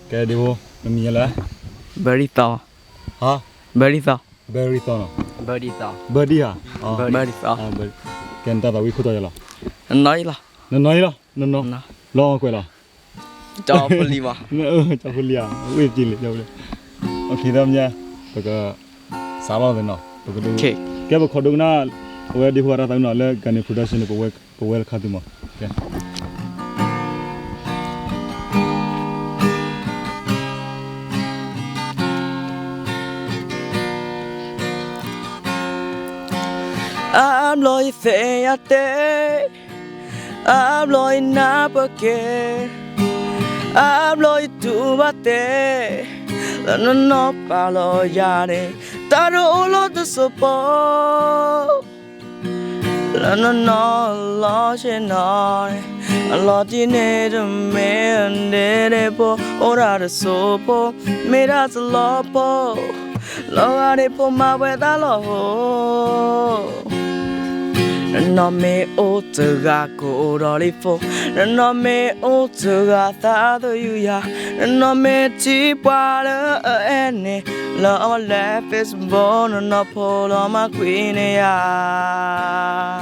cái đi vô mình nhớ là Very tall. hả Very tall. berry to Very tall. birdie hả Very tall. birdie cái người ta bảo vi khu tôi là Nói là nó nói lo nó nó lo quay lo cho fully mà. cho phụ lià uy chi liệt đâu đấy ok đam nha tôi có sao bao giờ nó tôi có Okay. cái bậc khó đúng na về đi hoa ra tao nó là cái này production của về khá đúng mà okay I'm lôi phê ya tê. I'm lôi na bơ kê. I'm lôi tu ba tê. Là nó ba lo ya nè. Ta đô lo tu so bò. Là nó lo che nói. Lo ti ne de me ne de po. Ora de so po. Me da so lo po. Lo a de po ma we ta lo ho. Nó mê ô tư gà cô đỏ đi phố. Nó mê ô tư gà ta tôi yêu ya. Nó mê chỉ qua lỡ ở em nè. Lỡ mà lẽ Facebook nó phô lỡ mà quý nè ya.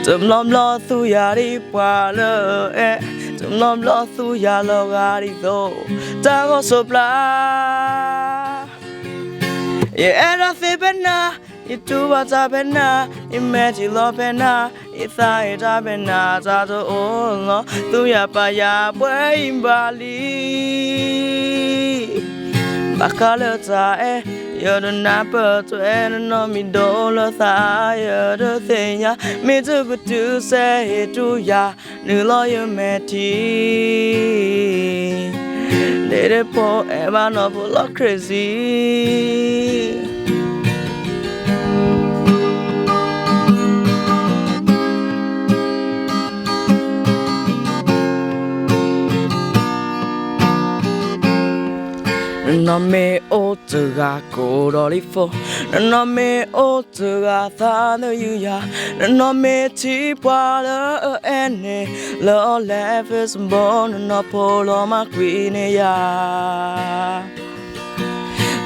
Tùm lom lo thu ya đi qua lỡ ẹ. Tùm lom lo thu ya lỡ gà đi tô. Ta có sộp la. Yeah, em đã phê bên na. Itu baca pena, imagine lo pena, ita ita pena, jatuh Allah, tu ya payah berimbali. Bakal letak ya dan apa tu no mi dolo ta ya de tenya, mi tu betul saya tu ya, nulo ya mati. Dede po eba no po lo crazy. Nó mê ô tư gà cô đỏ đi phố. Nó mê ô tư gà ta nơi yêu ya. Nó mê chỉ qua lỡ ở em nè. Lỡ lẽ Facebook nó phô lo mà quý nè ya.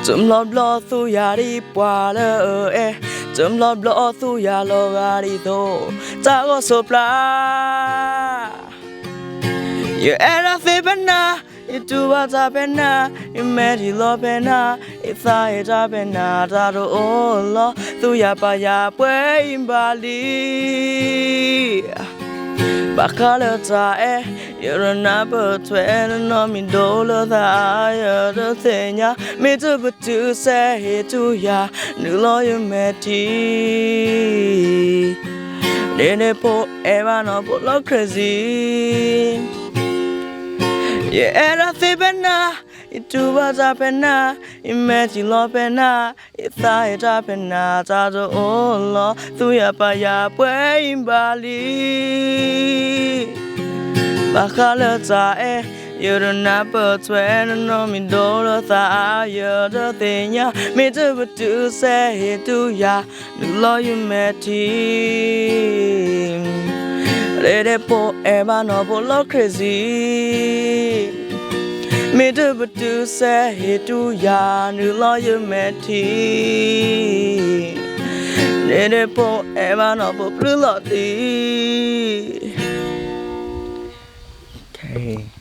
Chùm lọp lo thu ya đi qua lỡ ở em. Chùm lọp lo thu ya lo gà đi tô. Ta có sộp la. Yeah, em đã phê bên na. Itu baca pena, imagine lo pena, ita ita pena, tado Allah, tu ya payah berimbali. Bakal letak ya rena bertuan, no mi dolo ta ya tertenya, mi tu betul saya tu ya, nulo ya mati. Dene po eva no po lo crazy. Yeah, era fi pena, itu baca pena, imagine lo pena, ita ita pena, jatuh Allah, tu ya payah berimbali. Bakal letak ya rena bertuan, no mi dolo ta ya tertenya, mi tu betul saya tu ya, nulo ya mati. Dede po eba no po lo crazy. Me do betul saya tu ya nulo ya mati. Dede po eba no po perlu lo di. Okay.